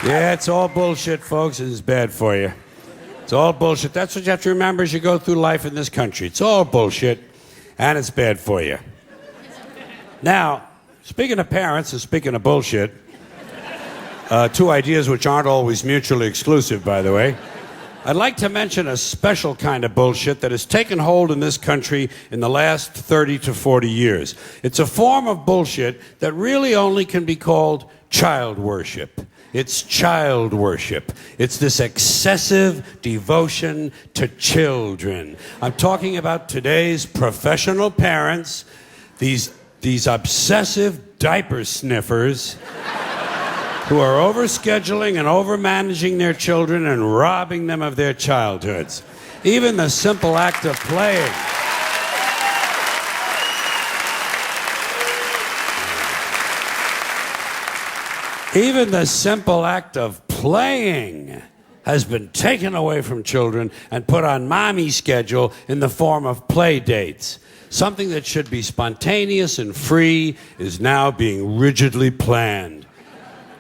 Yeah, it's all bullshit, folks, and it's bad for you. It's all bullshit. That's what you have to remember as you go through life in this country. It's all bullshit, and it's bad for you. Now, speaking of parents and speaking of bullshit, two ideas which aren't always mutually exclusive, by the way, I'd like to mention a special kind of bullshit that has taken hold in this country in the last 30 to 40 years. It's a form of bullshit that really only can be called child worship. It's child worship. It's this excessive devotion to children. I'm talking about today's professional parents, these obsessive diaper sniffers who are overscheduling and overmanaging their children and robbing them of their childhoods. Even the simple act of playing. Even the simple act of playing has been taken away from children and put on mommy's schedule in the form of play dates. Something that should be spontaneous and free is now being rigidly planned.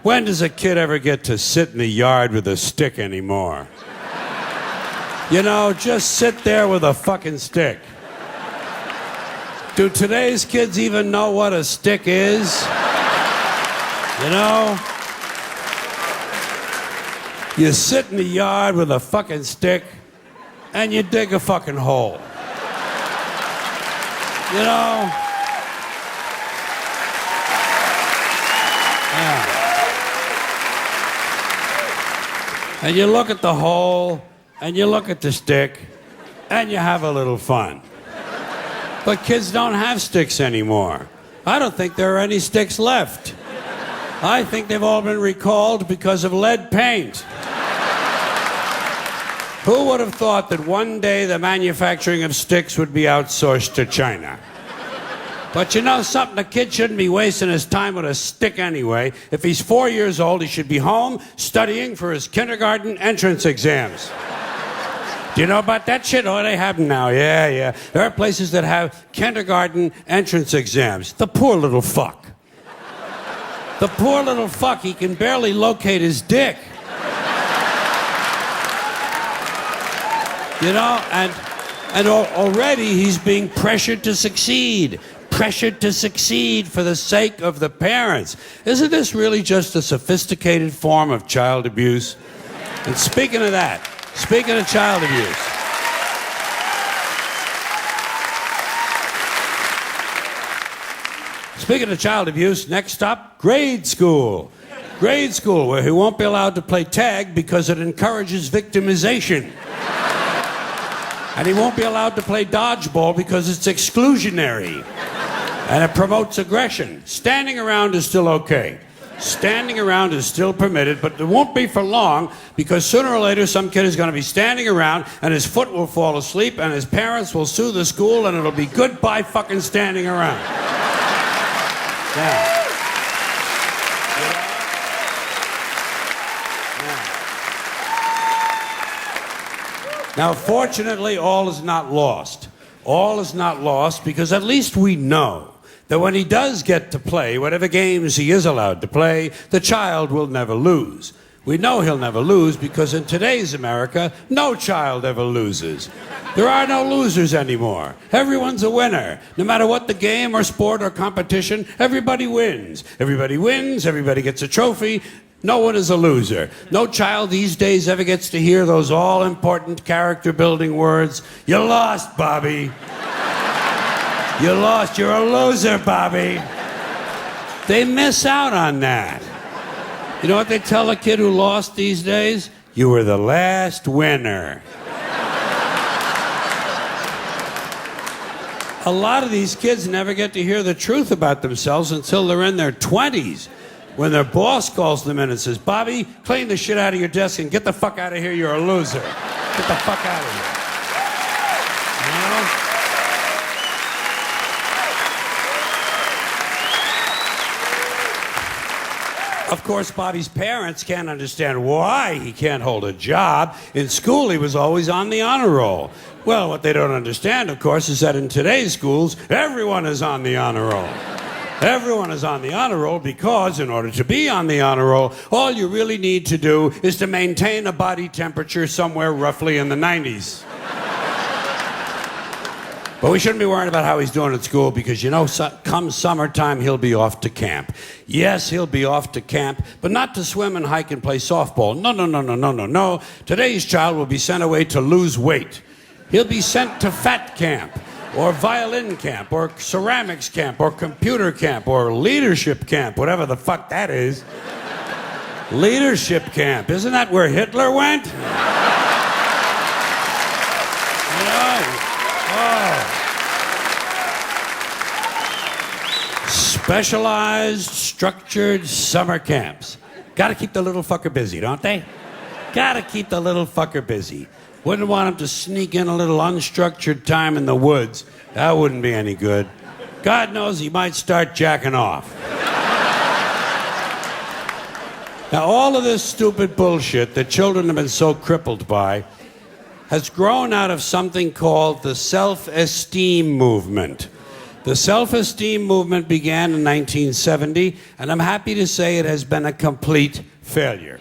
When does a kid ever get to sit in the yard with a stick anymore? You know, just sit there with a fucking stick. Do today's kids even know what a stick is? You know? You sit in the yard with a fucking stick and you dig a fucking hole. You know? Yeah. And you look at the hole and you look at the stick and you have a little fun. But kids don't have sticks anymore. I don't think there are any sticks left. I think they've all been recalled because of lead paint. Who would have thought that one day the manufacturing of sticks would be outsourced to China? But you know something? A kid shouldn't be wasting his time with a stick anyway. If he's 4 years old, he should be home studying for his kindergarten entrance exams. Do you know about that shit? Oh, they have them now. Yeah. There are places that have kindergarten entrance exams. The poor little fuck. The poor little fuck, he can barely locate his dick. You know, and already he's being pressured to succeed. Pressured to succeed for the sake of the parents. Isn't this really just a sophisticated form of child abuse? And speaking of that, speaking of child abuse, speaking of child abuse, next stop, grade school. Grade school, where he won't be allowed to play tag because it encourages victimization. And he won't be allowed to play dodgeball because it's exclusionary. And it promotes aggression. Standing around is still okay. Standing around is still permitted, but it won't be for long because sooner or later some kid is going to be standing around and his foot will fall asleep and his parents will sue the school and it'll be goodbye fucking standing around. Yeah. Now, fortunately, all is not lost. All is not lost because at least we know that when he does get to play whatever games he is allowed to play, the child will never lose. We know he'll never lose because in today's America, no child ever loses. There are no losers anymore. Everyone's a winner. No matter what the game or sport or competition, everybody wins. Everybody wins, everybody gets a trophy. No one is a loser. No child these days ever gets to hear those all-important character-building words, "You lost, Bobby. You lost. You're a loser, Bobby." They miss out on that. You know what they tell a kid who lost these days? You were the last winner. A lot of these kids never get to hear the truth about themselves until they're in their 20s. When their boss calls them in and says, "Bobby, clean the shit out of your desk and get the fuck out of here, you're a loser. Get the fuck out of here." You know? Of course, Bobby's parents can't understand why he can't hold a job. In school, he was always on the honor roll. Well, what they don't understand, of course, is that in today's schools, everyone is on the honor roll. Everyone is on the honor roll because in order to be on the honor roll, all you really need to do is to maintain a body temperature somewhere roughly in the 90s. But we shouldn't be worrying about how he's doing at school because, you know, come summertime, he'll be off to camp. Yes, he'll be off to camp, but not to swim and hike and play softball. No. Today's child will be sent away to lose weight. He'll be sent to fat camp, or violin camp, or ceramics camp, or computer camp, or leadership camp, whatever the fuck that is. Leadership camp. Isn't that where Hitler went? Specialized, structured summer camps. Gotta keep the little fucker busy, don't they? Gotta keep the little fucker busy. Wouldn't want him to sneak in a little unstructured time in the woods. That wouldn't be any good. God knows he might start jacking off. Now, all of this stupid bullshit that children have been so crippled by has grown out of something called the self-esteem movement. The self-esteem movement began in 1970, and I'm happy to say it has been a complete failure.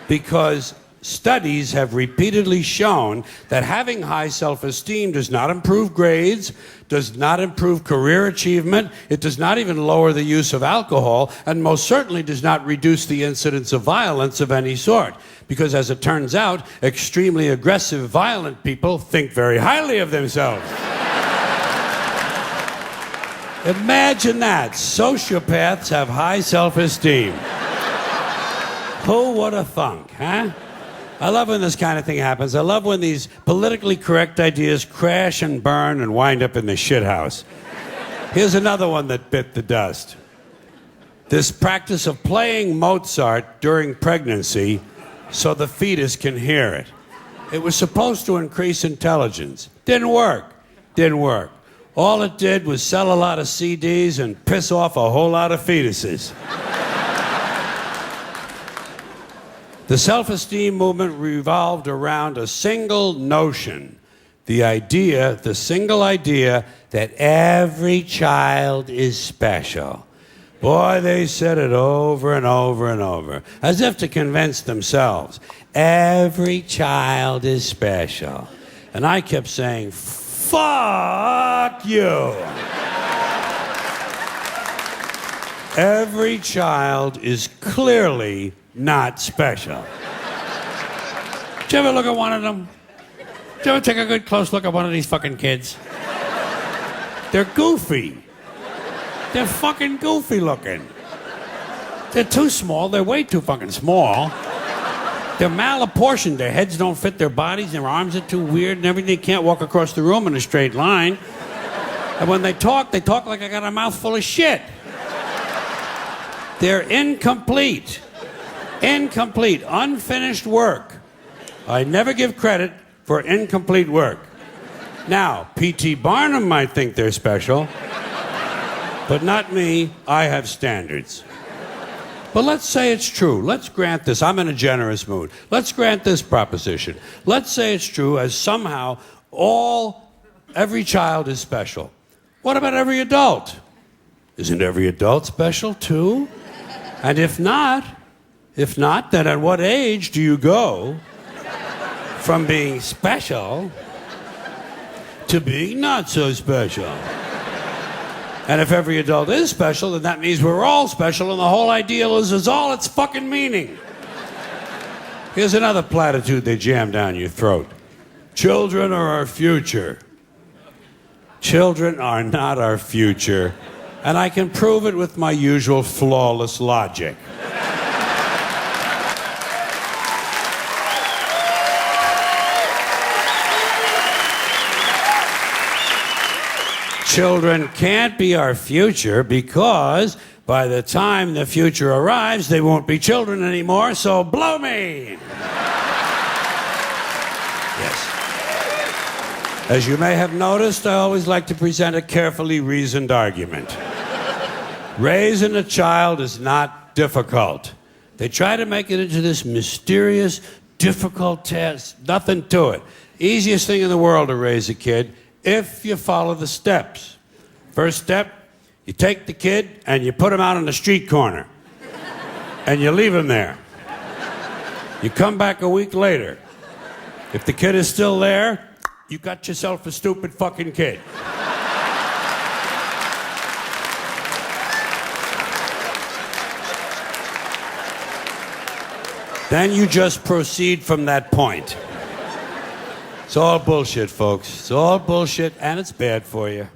Because studies have repeatedly shown that having high self-esteem does not improve grades, does not improve career achievement, it does not even lower the use of alcohol, and most certainly does not reduce the incidence of violence of any sort. Because as it turns out, extremely aggressive, violent people think very highly of themselves. Imagine that. Sociopaths have high self-esteem. Who would have thunk, huh? I love when this kind of thing happens. I love when these politically correct ideas crash and burn and wind up in the shithouse. Here's another one that bit the dust. This practice of playing Mozart during pregnancy so the fetus can hear it. It was supposed to increase intelligence. Didn't work. All it did was sell a lot of CDs and piss off a whole lot of fetuses. The self-esteem movement revolved around a single notion, the single idea that every child is special. Boy, they said it over and over and over, as if to convince themselves. Every child is special. And I kept saying, fuck you. Every child is clearly not special. Did you ever look at one of them? Did you ever take a good close look at one of these fucking kids? They're goofy. They're fucking goofy looking. They're too small. They're way too fucking small. They're malapportioned. Their heads don't fit their bodies. Their arms are too weird and everything. They can't walk across the room in a straight line. And when they talk like I got a mouthful of shit. They're incomplete. Incomplete. Unfinished work. I never give credit for incomplete work. Now, P.T. Barnum might think they're special, but not me. I have standards. But let's say it's true. Let's grant this. I'm in a generous mood. Let's grant this proposition. Let's say it's true as somehow every child is special. What about every adult? Isn't every adult special too? And if not, then at what age do you go from being special to being not so special? And if every adult is special, then that means we're all special, and the whole ideal is all its fucking meaning. Here's another platitude they jam down your throat. Children are our future. Children are not our future. And I can prove it with my usual flawless logic. Children can't be our future because by the time the future arrives, they won't be children anymore, so blow me! Yes. As you may have noticed, I always like to present a carefully reasoned argument. Raising a child is not difficult. They try to make it into this mysterious, difficult test. Nothing to it. Easiest thing in the world to raise a kid if you follow the steps. First step, You take the kid and you put him out on the street corner. And you leave him there. You come back a week later. If the kid is still there, you got yourself a stupid fucking kid. Then you just proceed from that point. It's all bullshit, folks. It's all bullshit, and it's bad for you.